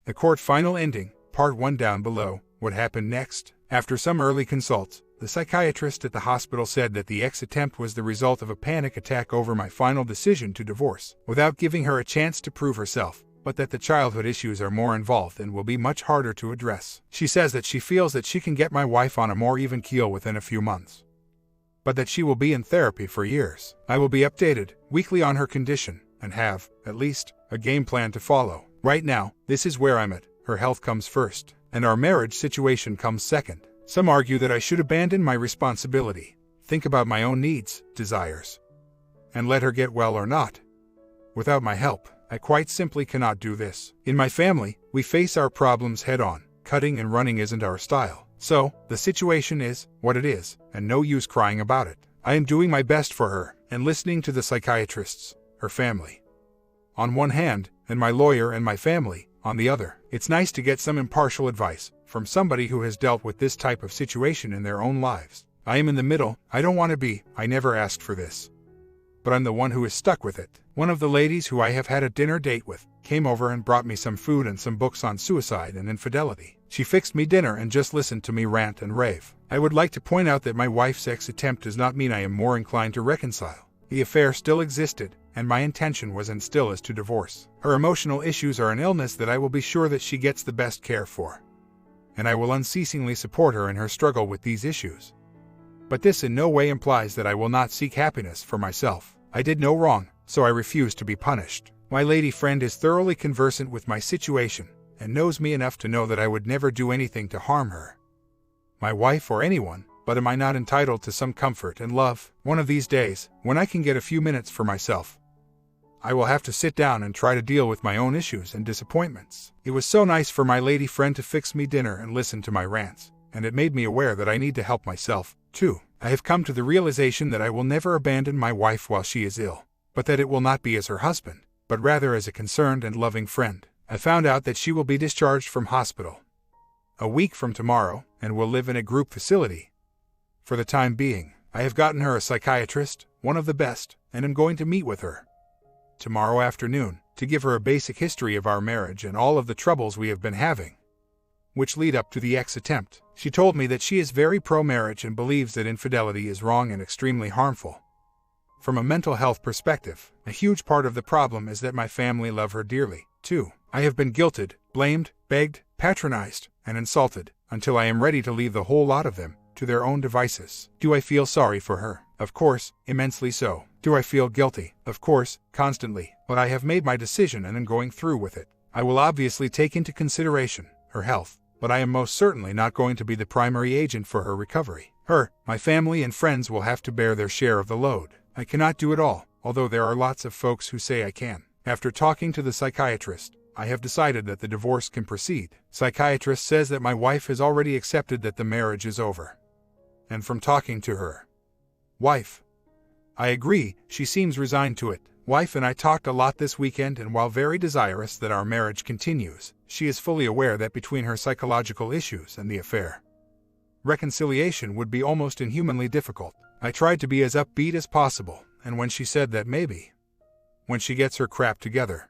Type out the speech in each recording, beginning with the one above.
The court final ending, part 1 down below. What happened next? After some early consults, the psychiatrist at the hospital said that the attempt was the result of a panic attack over my final decision to divorce, without giving her a chance to prove herself, but that the childhood issues are more involved and will be much harder to address. She says that she feels that she can get my wife on a more even keel within a few months, but that she will be in therapy for years. I will be updated weekly on her condition and have, at least, a game plan to follow. Right now, this is where I'm at. Her health comes first, and our marriage situation comes second. Some argue that I should abandon my responsibility, think about my own needs, desires, and let her get well or not. Without my help, I quite simply cannot do this. In my family, we face our problems head-on. Cutting and running isn't our style. So, the situation is what it is, and no use crying about it. I am doing my best for her, and listening to the psychiatrists, her family, on one hand, and my lawyer and my family, on the other. It's nice to get some impartial advice from somebody who has dealt with this type of situation in their own lives. I am in the middle. I don't want to be. I never asked for this, but I'm the one who is stuck with it. One of the ladies who I have had a dinner date with came over and brought me some food and some books on suicide and infidelity. She fixed me dinner and just listened to me rant and rave. I would like to point out that my wife's attempt does not mean I am more inclined to reconcile. The affair still existed, and my intention was and still is to divorce. Her emotional issues are an illness that I will be sure that she gets the best care for, and I will unceasingly support her in her struggle with these issues. But this in no way implies that I will not seek happiness for myself. I did no wrong, so I refuse to be punished. My lady friend is thoroughly conversant with my situation, and knows me enough to know that I would never do anything to harm her, my wife or anyone. But am I not entitled to some comfort and love? One of these days, when I can get a few minutes for myself, I will have to sit down and try to deal with my own issues and disappointments. It was so nice for my lady friend to fix me dinner and listen to my rants, and it made me aware that I need to help myself, too. I have come to the realization that I will never abandon my wife while she is ill, but that it will not be as her husband, but rather as a concerned and loving friend. I found out that she will be discharged from hospital a week from tomorrow, and will live in a group facility for the time being. I have gotten her a psychiatrist, one of the best, and am going to meet with her tomorrow afternoon to give her a basic history of our marriage and all of the troubles we have been having, which lead up to the attempt. She told me that she is very pro-marriage and believes that infidelity is wrong and extremely harmful. From a mental health perspective, a huge part of the problem is that my family love her dearly, too. I have been guilted, blamed, begged, patronized, and insulted, until I am ready to leave the whole lot of them to their own devices. Do I feel sorry for her? Of course, immensely so. Do I feel guilty? Of course, constantly. But I have made my decision and am going through with it. I will obviously take into consideration her health, but I am most certainly not going to be the primary agent for her recovery. Her, my family and friends will have to bear their share of the load. I cannot do it all, although there are lots of folks who say I can. After talking to the psychiatrist, I have decided that the divorce can proceed. Psychiatrist says that my wife has already accepted that the marriage is over. And from talking to her wife, I agree. She seems resigned to it. Wife and I talked a lot this weekend, and while very desirous that our marriage continues, she is fully aware that between her psychological issues and the affair, reconciliation would be almost inhumanly difficult. I tried to be as upbeat as possible, and when she said that maybe, when she gets her crap together,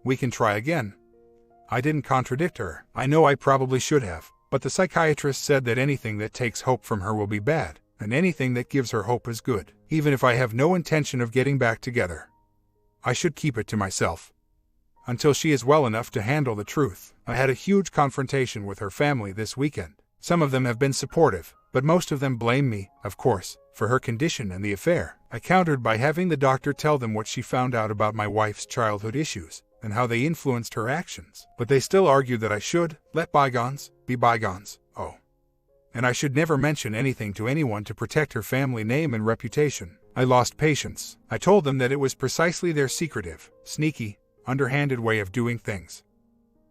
we can try again, I didn't contradict her. I know I probably should have, but the psychiatrist said that anything that takes hope from her will be bad, and anything that gives her hope is good. Even if I have no intention of getting back together, I should keep it to myself until she is well enough to handle the truth. I had a huge confrontation with her family this weekend. Some of them have been supportive, but most of them blame me, of course, for her condition and the affair. I countered by having the doctor tell them what she found out about my wife's childhood issues and how they influenced her actions. But they still argued that I should let bygones be bygones. Oh, and I should never mention anything to anyone to protect her family name and reputation. I lost patience. I told them that it was precisely their secretive, sneaky, underhanded way of doing things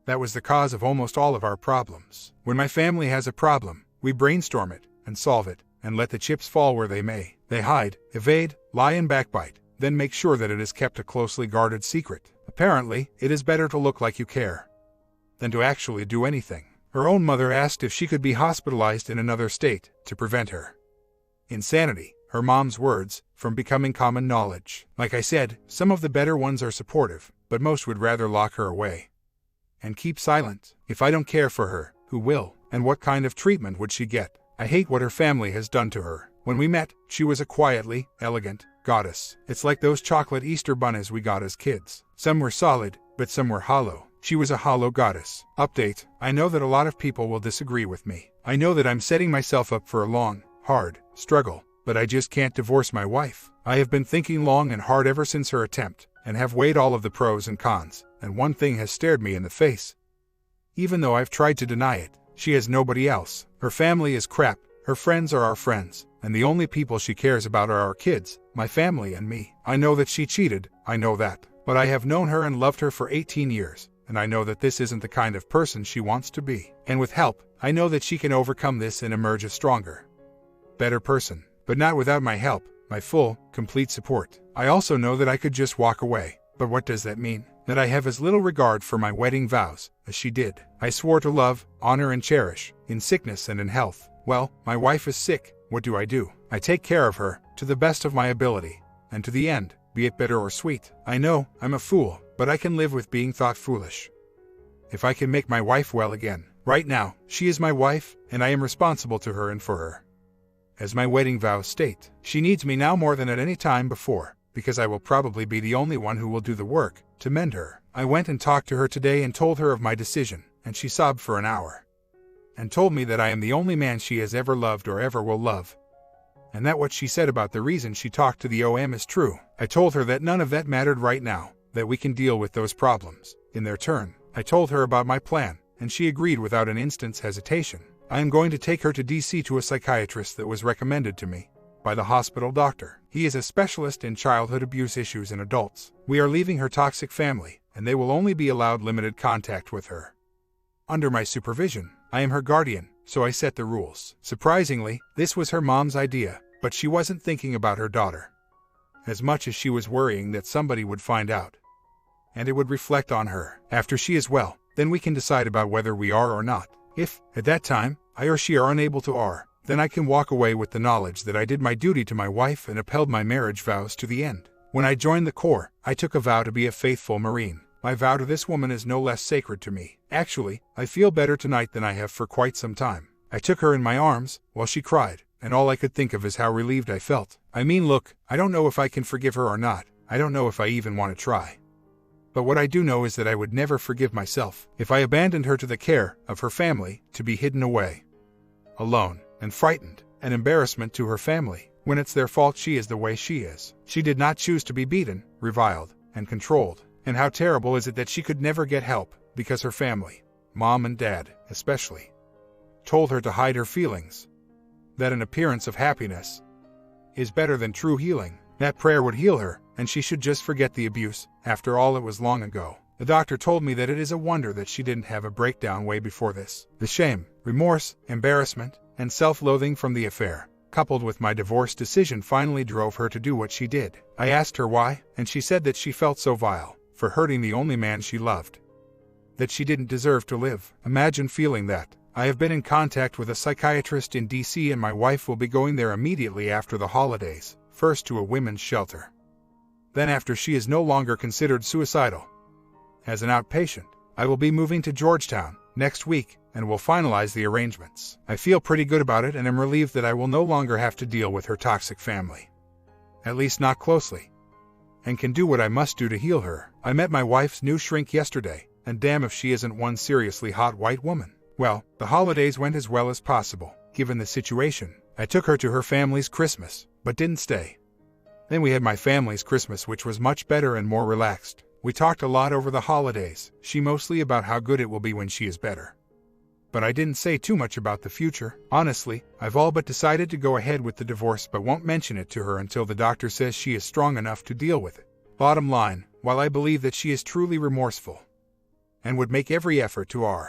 that was the cause of almost all of our problems. When my family has a problem, we brainstorm it and solve it, and let the chips fall where they may. They hide, evade, lie and backbite, then make sure that it is kept a closely guarded secret. Apparently, it is better to look like you care than to actually do anything. Her own mother asked if she could be hospitalized in another state to prevent her insanity, her mom's words, from becoming common knowledge. Like I said, some of the better ones are supportive, but most would rather lock her away and keep silent. If I don't care for her, who will? And what kind of treatment would she get? I hate what her family has done to her. When we met, she was a quietly elegant goddess. It's like those chocolate Easter bunnies we got as kids. Some were solid, but some were hollow. She was a hollow goddess. Update: I know that a lot of people will disagree with me. I know that I'm setting myself up for a long, hard struggle, but I just can't divorce my wife. I have been thinking long and hard ever since her attempt, and have weighed all of the pros and cons, and one thing has stared me in the face. Even though I've tried to deny it, she has nobody else. Her family is crap, her friends are our friends, and the only people she cares about are our kids, my family and me. I know that she cheated, I know that, but I have known her and loved her for 18 years, and I know that this isn't the kind of person she wants to be. And with help, I know that she can overcome this and emerge a stronger, better person. But not without my help, my full, complete support. I also know that I could just walk away. But what does that mean? That I have as little regard for my wedding vows as she did. I swore to love, honor, and cherish, in sickness and in health. Well, my wife is sick. What do? I take care of her, to the best of my ability, and to the end, be it bitter or sweet. I know, I'm a fool, but I can live with being thought foolish. If I can make my wife well again. Right now, she is my wife, and I am responsible to her and for her. As my wedding vows state, she needs me now more than at any time before, because I will probably be the only one who will do the work to mend her. I went and talked to her today and told her of my decision, and she sobbed for an hour. And told me that I am the only man she has ever loved or ever will love. And that what she said about the reason she talked to the OM is true. I told her that none of that mattered right now, that we can deal with those problems. In their turn, I told her about my plan, and she agreed without an instant's hesitation. I am going to take her to DC to a psychiatrist that was recommended to me by the hospital doctor. He is a specialist in childhood abuse issues in adults. We are leaving her toxic family, and they will only be allowed limited contact with her. Under my supervision, I am her guardian, so I set the rules. Surprisingly, this was her mom's idea, but she wasn't thinking about her daughter as much as she was worrying that somebody would find out, and it would reflect on her. After she is well, then we can decide about whether we are or not. If, at that time, I or she are unable to then I can walk away with the knowledge that I did my duty to my wife and upheld my marriage vows to the end. When I joined the Corps, I took a vow to be a faithful Marine. My vow to this woman is no less sacred to me. Actually, I feel better tonight than I have for quite some time. I took her in my arms, while she cried, and all I could think of is how relieved I felt. I mean, look, I don't know if I can forgive her or not. I don't know if I even want to try. But what I do know is that I would never forgive myself if I abandoned her to the care of her family, to be hidden away, alone, and frightened, an embarrassment to her family. When it's their fault she is the way she is. She did not choose to be beaten, reviled, and controlled. And how terrible is it that she could never get help, because her family, mom and dad, especially, told her to hide her feelings. That an appearance of happiness is better than true healing. That prayer would heal her, and she should just forget the abuse. After all, it was long ago. The doctor told me that it is a wonder that she didn't have a breakdown way before this. The shame, remorse, embarrassment, and self-loathing from the affair, coupled with my divorce decision, finally drove her to do what she did. I asked her why, and she said that she felt so vile for hurting the only man she loved, that she didn't deserve to live. Imagine feeling that. I have been in contact with a psychiatrist in DC, and my wife will be going there immediately after the holidays, first to a women's shelter. Then, after she is no longer considered suicidal, as an outpatient, I will be moving to Georgetown next week, and will finalize the arrangements. I feel pretty good about it and am relieved that I will no longer have to deal with her toxic family. At least not closely. And can do what I must do to heal her. I met my wife's new shrink yesterday, and damn if she isn't one seriously hot white woman. Well, the holidays went as well as possible, given the situation. I took her to her family's Christmas, but didn't stay. Then we had my family's Christmas, which was much better and more relaxed. We talked a lot over the holidays, she mostly about how good it will be when she is better. But I didn't say too much about the future. Honestly, I've all but decided to go ahead with the divorce, but won't mention it to her until the doctor says she is strong enough to deal with it. Bottom line, while I believe that she is truly remorseful and would make every effort to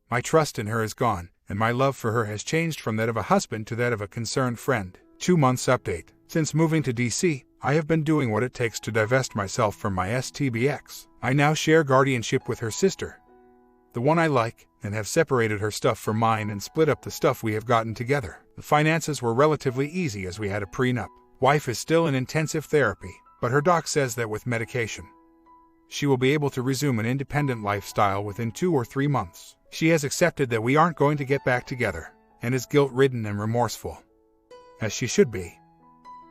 my trust in her is gone, and my love for her has changed from that of a husband to that of a concerned friend. 2 months update. Since moving to DC, I have been doing what it takes to divest myself from my STBX. I now share guardianship with her sister, the one I like, and have separated her stuff from mine and split up the stuff we have gotten together. The finances were relatively easy as we had a prenup. Wife is still in intensive therapy, but her doc says that with medication, she will be able to resume an independent lifestyle within 2 or 3 months. She has accepted that we aren't going to get back together, and is guilt-ridden and remorseful, as she should be,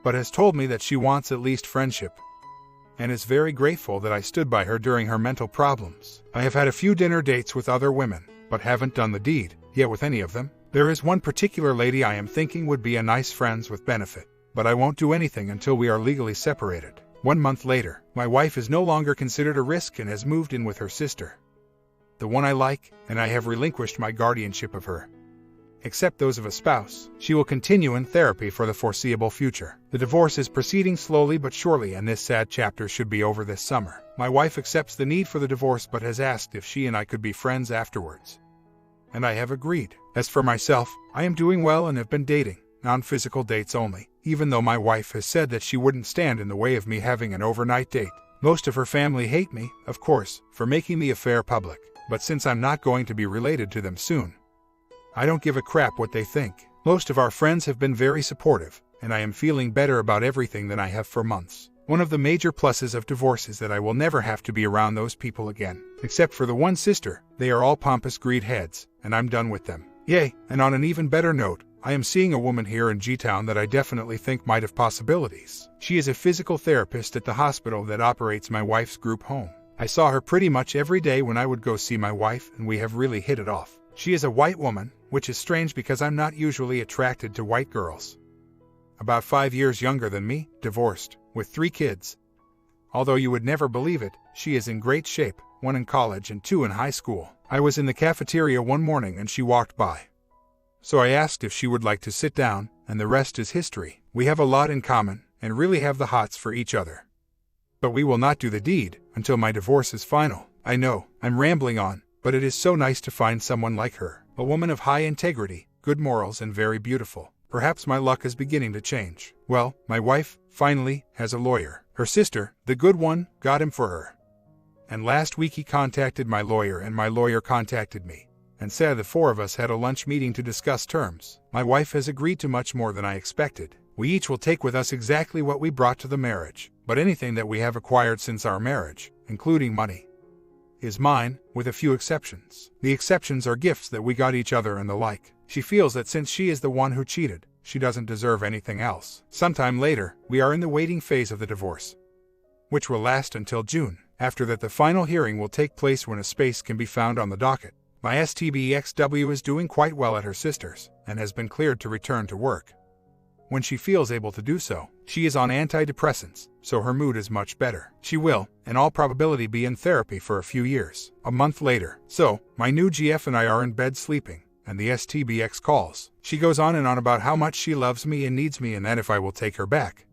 but has told me that she wants at least friendship, and is very grateful that I stood by her during her mental problems. I have had a few dinner dates with other women, but haven't done the deed yet with any of them. There is one particular lady I am thinking would be a nice friends with benefit, but I won't do anything until we are legally separated. 1 month later, my wife is no longer considered a risk and has moved in with her sister, the one I like, and I have relinquished my guardianship of her, except those of a spouse. She will continue in therapy for the foreseeable future. The divorce is proceeding slowly but surely, and this sad chapter should be over this summer. My wife accepts the need for the divorce but has asked if she and I could be friends afterwards, and I have agreed. As for myself, I am doing well and have been dating, non-physical dates only, even though my wife has said that she wouldn't stand in the way of me having an overnight date. Most of her family hate me, of course, for making the affair public, but since I'm not going to be related to them soon, I don't give a crap what they think. Most of our friends have been very supportive, and I am feeling better about everything than I have for months. One of the major pluses of divorce is that I will never have to be around those people again. Except for the one sister, they are all pompous greed heads, and I'm done with them. Yay, and on an even better note, I am seeing a woman here in G-Town that I definitely think might have possibilities. She is a physical therapist at the hospital that operates my wife's group home. I saw her pretty much every day when I would go see my wife, and we have really hit it off. She is a white woman, which is strange because I'm not usually attracted to white girls. About 5 years younger than me, divorced, with 3 kids. Although you would never believe it, she is in great shape, 1 in college and 2 in high school. I was in the cafeteria one morning and she walked by. So I asked if she would like to sit down, and the rest is history. We have a lot in common, and really have the hots for each other. But we will not do the deed until my divorce is final. I know, I'm rambling on, but it is so nice to find someone like her. A woman of high integrity, good morals, and very beautiful. Perhaps my luck is beginning to change. Well, my wife, finally, has a lawyer. Her sister, the good one, got him for her. And last week he contacted my lawyer and my lawyer contacted me, and said the 4 of us had a lunch meeting to discuss terms. My wife has agreed to much more than I expected. We each will take with us exactly what we brought to the marriage, but anything that we have acquired since our marriage, including money, is mine, with a few exceptions. The exceptions are gifts that we got each other and the like. She feels that since she is the one who cheated, she doesn't deserve anything else. Sometime later, we are in the waiting phase of the divorce, which will last until June. After that, the final hearing will take place when a space can be found on the docket. My STBXW is doing quite well at her sister's, and has been cleared to return to work. When she feels able to do so, she is on antidepressants, so her mood is much better. She will, in all probability, be in therapy for a few years. A month later, so, my new GF and I are in bed sleeping, and the STBX calls. She goes on and on about how much she loves me and needs me, and that if I will take her back,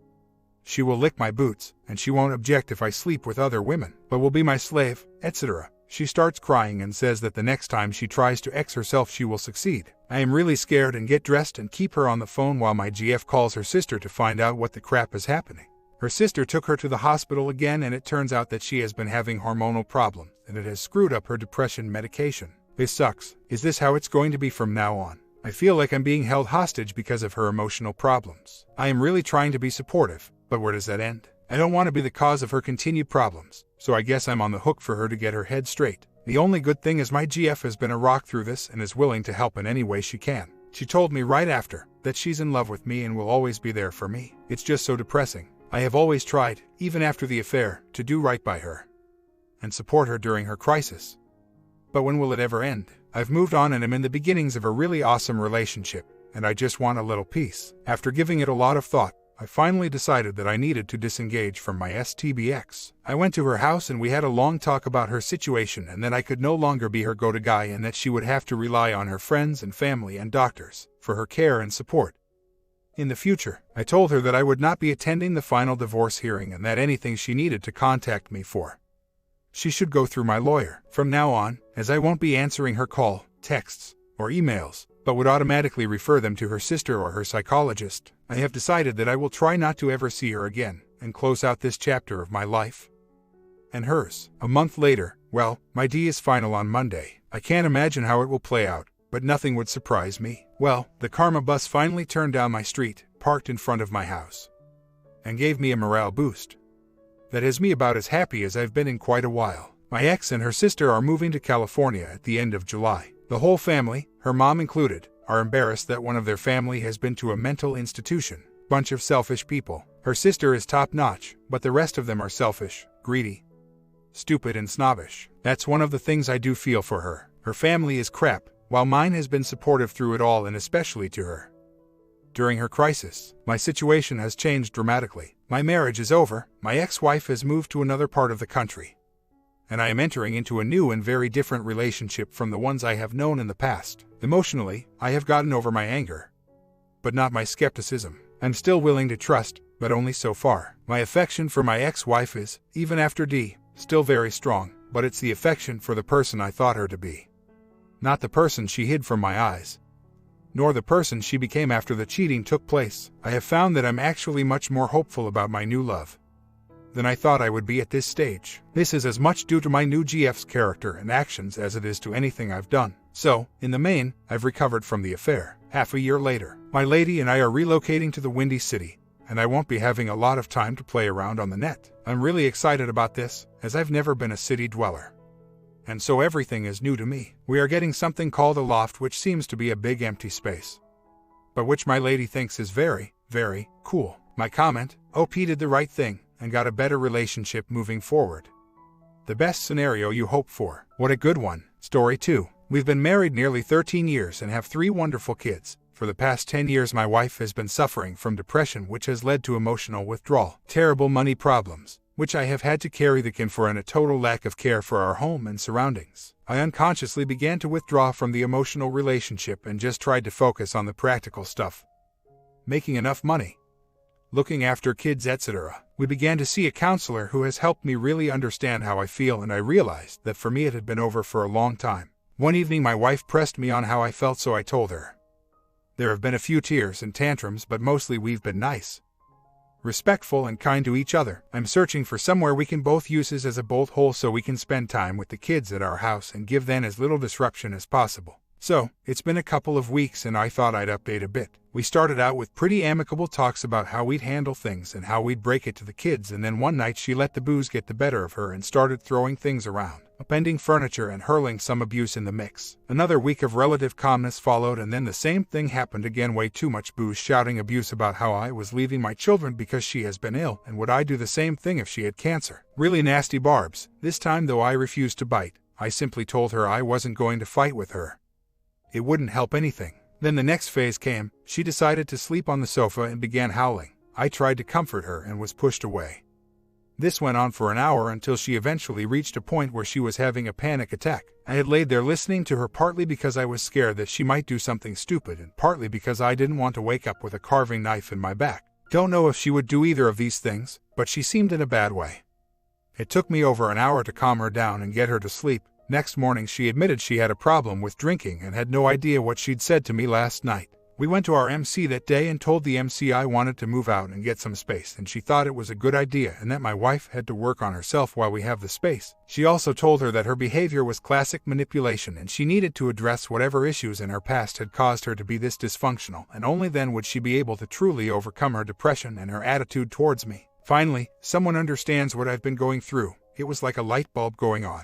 she will lick my boots, and she won't object if I sleep with other women, but will be my slave, etc. She starts crying and says that the next time she tries to X herself she will succeed. I am really scared and get dressed and keep her on the phone while my GF calls her sister to find out what the crap is happening. Her sister took her to the hospital again, and it turns out that she has been having hormonal problems, and it has screwed up her depression medication. This sucks. Is this how it's going to be from now on? I feel like I'm being held hostage because of her emotional problems. I am really trying to be supportive, but where does that end? I don't want to be the cause of her continued problems, so I guess I'm on the hook for her to get her head straight. The only good thing is my GF has been a rock through this and is willing to help in any way she can. She told me right after that she's in love with me and will always be there for me. It's just so depressing. I have always tried, even after the affair, to do right by her and support her during her crisis. But when will it ever end? I've moved on and am in the beginnings of a really awesome relationship, and I just want a little peace. After giving it a lot of thought, I finally decided that I needed to disengage from my STBX. I went to her house and we had a long talk about her situation and that I could no longer be her go-to guy and that she would have to rely on her friends and family and doctors for her care and support. In the future, I told her that I would not be attending the final divorce hearing and that anything she needed to contact me for, she should go through my lawyer. From now on, as I won't be answering her call, texts, or emails, but would automatically refer them to her sister or her psychologist, I have decided that I will try not to ever see her again, and close out this chapter of my life and hers. A month later, well, my D is final on Monday. I can't imagine how it will play out, but nothing would surprise me. Well, the Karma bus finally turned down my street, parked in front of my house, and gave me a morale boost. that has me about as happy as I've been in quite a while. My ex and her sister are moving to California at the end of July. The whole family, her mom included, are embarrassed that one of their family has been to a mental institution. Bunch of selfish people. Her sister is top-notch, but the rest of them are selfish, greedy, stupid and snobbish. That's one of the things I do feel for her. Her family is crap, while mine has been supportive through it all and especially to her. During her crisis, my situation has changed dramatically. My marriage is over, my ex-wife has moved to another part of the country, and I am entering into a new and very different relationship from the ones I have known in the past. Emotionally, I have gotten over my anger, but not my skepticism. I'm still willing to trust, but only so far. My affection for my ex-wife is, even after still very strong, but it's the affection for the person I thought her to be. Not the person she hid from my eyes, nor the person she became after the cheating took place. I have found that I'm actually much more hopeful about my new love than I thought I would be at this stage. This is as much due to my new GF's character and actions as it is to anything I've done. So, in the main, I've recovered from the affair. Half a year later, my lady and I are relocating to the Windy City, and I won't be having a lot of time to play around on the net. I'm really excited about this, as I've never been a city dweller, and so everything is new to me. We are getting something called a loft, which seems to be a big empty space, but which my lady thinks is very, very cool. My comment, OP did the right thing, and got a better relationship moving forward. The best scenario you hope for. What a good one. Story 2. We've been married nearly 13 years and have 3 wonderful kids. For the past 10 years my wife has been suffering from depression, which has led to emotional withdrawal, terrible money problems, which I have had to carry the kid for, and a total lack of care for our home and surroundings. I unconsciously began to withdraw from the emotional relationship and just tried to focus on the practical stuff. Making enough money, looking after kids, etc. We began to see a counselor who has helped me really understand how I feel, and I realized that for me it had been over for a long time. One evening my wife pressed me on how I felt, so I told her. There have been a few tears and tantrums, but mostly we've been nice, respectful and kind to each other. I'm searching for somewhere we can both use as a both whole so we can spend time with the kids at our house and give them as little disruption as possible. So, it's been a couple of weeks and I thought I'd update a bit. We started out with pretty amicable talks about how we'd handle things and how we'd break it to the kids, and then one night she let the booze get the better of her and started throwing things around, upending furniture and hurling some abuse in the mix. Another week of relative calmness followed, and then the same thing happened again. Way too much booze, shouting abuse about how I was leaving my children because she has been ill, and would I do the same thing if she had cancer. Really nasty barbs. This time though I refused to bite. I simply told her I wasn't going to fight with her. It wouldn't help anything. Then the next phase came. She decided to sleep on the sofa and began howling. I tried to comfort her and was pushed away. This went on for an hour until she eventually reached a point where she was having a panic attack. I had laid there listening to her, partly because I was scared that she might do something stupid and partly because I didn't want to wake up with a carving knife in my back. Don't know if she would do either of these things, but she seemed in a bad way. It took me over an hour to calm her down and get her to sleep. Next morning she admitted she had a problem with drinking and had no idea what she'd said to me last night. We went to our MC that day and told the MC I wanted to move out and get some space, and she thought it was a good idea and that my wife had to work on herself while we have the space. She also told her that her behavior was classic manipulation and she needed to address whatever issues in her past had caused her to be this dysfunctional, and only then would she be able to truly overcome her depression and her attitude towards me. Finally, someone understands what I've been going through. It was like a light bulb going on.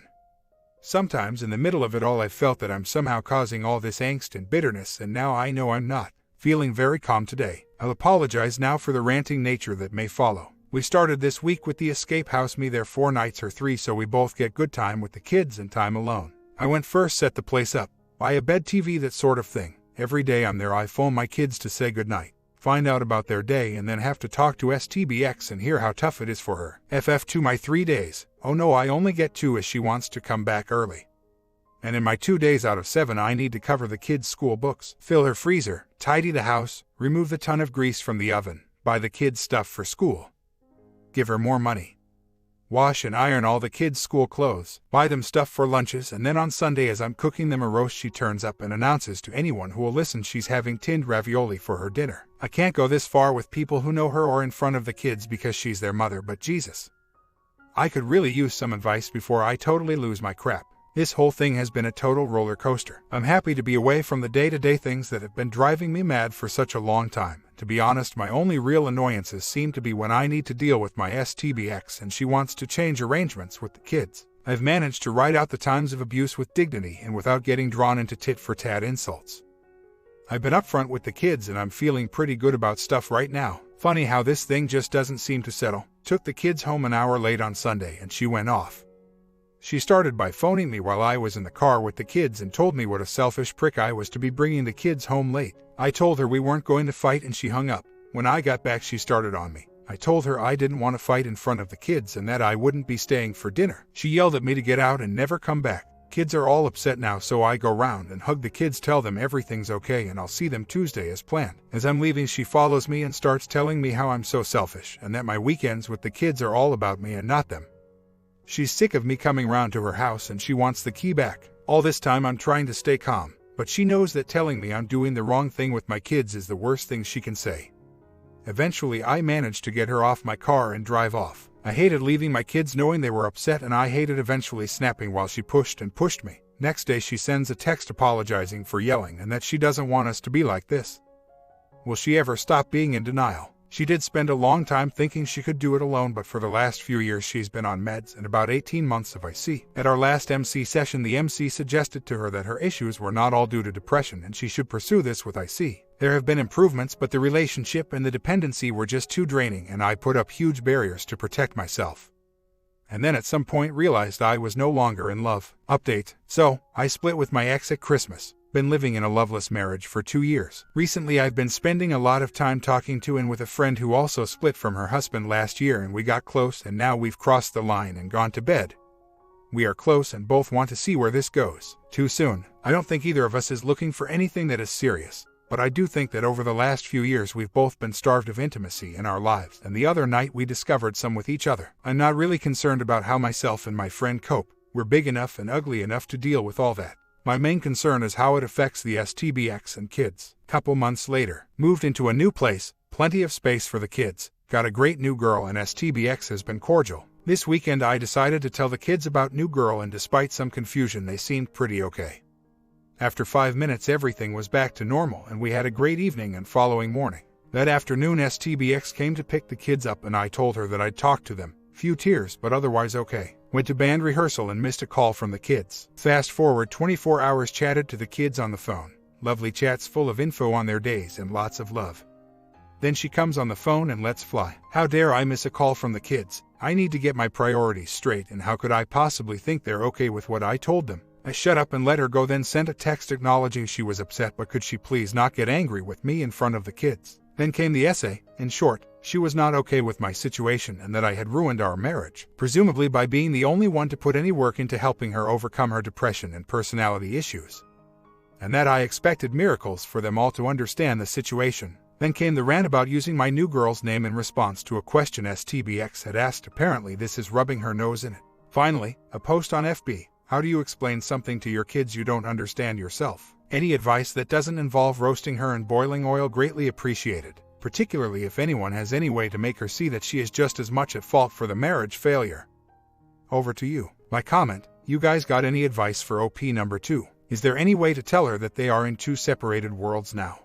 Sometimes in the middle of it all I felt that I'm somehow causing all this angst and bitterness, and now I know I'm not. Feeling very calm today. I'll apologize now for the ranting nature that may follow. We started this week with the escape house, me there 4 nights or 3 so we both get good time with the kids and time alone. I went first, set the place up, buy a bed, TV, that sort of thing. Every day I'm there I phone my kids to say goodnight, find out about their day, and then have to talk to STBX and hear how tough it is for her. FF to my 3 days. Oh no, I only get 2 as she wants to come back early. And in my 2 days out of 7 I need to cover the kids' school books, fill her freezer, tidy the house, remove the ton of grease from the oven, buy the kids stuff for school, give her more money, wash and iron all the kids' school clothes, buy them stuff for lunches, and then on Sunday as I'm cooking them a roast she turns up and announces to anyone who will listen she's having tinned ravioli for her dinner. I can't go this far with people who know her or in front of the kids because she's their mother, but Jesus, I could really use some advice before I totally lose my crap. This whole thing has been a total roller coaster. I'm happy to be away from the day-to-day things that have been driving me mad for such a long time. To be honest, my only real annoyances seem to be when I need to deal with my STBX and she wants to change arrangements with the kids. I've managed to ride out the times of abuse with dignity and without getting drawn into tit-for-tat insults. I've been upfront with the kids and I'm feeling pretty good about stuff right now. Funny how this thing just doesn't seem to settle. Took the kids home an hour late on Sunday and she went off. She started by phoning me while I was in the car with the kids and told me what a selfish prick I was to be bringing the kids home late. I told her we weren't going to fight and she hung up. When I got back, she started on me. I told her I didn't want to fight in front of the kids and that I wouldn't be staying for dinner. She yelled at me to get out and never come back. Kids are all upset now, so I go round and hug the kids, tell them everything's okay and I'll see them Tuesday as planned. As I'm leaving, she follows me and starts telling me how I'm so selfish and that my weekends with the kids are all about me and not them. She's sick of me coming round to her house and she wants the key back. All this time I'm trying to stay calm, but she knows that telling me I'm doing the wrong thing with my kids is the worst thing she can say. Eventually I managed to get her off my car and drive off. I hated leaving my kids knowing they were upset and I hated eventually snapping while she pushed and pushed me. Next day she sends a text apologizing for yelling and that she doesn't want us to be like this. Will she ever stop being in denial? She did spend a long time thinking she could do it alone, but for the last few years she's been on meds and about 18 months of IC. At our last MC session, the MC suggested to her that her issues were not all due to depression and she should pursue this with IC. There have been improvements, but the relationship and the dependency were just too draining and I put up huge barriers to protect myself. And then at some point realized I was no longer in love. Update. So, I split with my ex at Christmas. Been living in a loveless marriage for 2 years. Recently I've been spending a lot of time talking to and with a friend who also split from her husband last year and we got close and now we've crossed the line and gone to bed. We are close and both want to see where this goes. Too soon. I don't think either of us is looking for anything that is serious, but I do think that over the last few years we've both been starved of intimacy in our lives, and the other night we discovered some with each other. I'm not really concerned about how myself and my friend cope. We're big enough and ugly enough to deal with all that. My main concern is how it affects the STBX and kids. Couple months later, moved into a new place, plenty of space for the kids, got a great new girl and STBX has been cordial. This weekend I decided to tell the kids about new girl and despite some confusion they seemed pretty okay. After 5 minutes everything was back to normal and we had a great evening and following morning. That afternoon STBX came to pick the kids up and I told her that I'd talk to them. Few tears, but otherwise okay. Went to band rehearsal and missed a call from the kids. Fast forward 24 hours, chatted to the kids on the phone. Lovely chats full of info on their days and lots of love. Then she comes on the phone and lets fly. How dare I miss a call from the kids? I need to get my priorities straight and how could I possibly think they're okay with what I told them? I shut up and let her go, then sent a text acknowledging she was upset but could she please not get angry with me in front of the kids. Then came the essay. In short, she was not okay with my situation and that I had ruined our marriage, presumably by being the only one to put any work into helping her overcome her depression and personality issues. And that I expected miracles for them all to understand the situation. Then came the rant about using my new girl's name in response to a question STBX had asked. Apparently this is rubbing her nose in it. Finally, a post on FB. How do you explain something to your kids you don't understand yourself? Any advice that doesn't involve roasting her in boiling oil greatly appreciated, particularly if anyone has any way to make her see that she is just as much at fault for the marriage failure. Over to you. My comment, you guys got any advice for OP number 2? Is there any way to tell her that they are in 2 separated worlds now?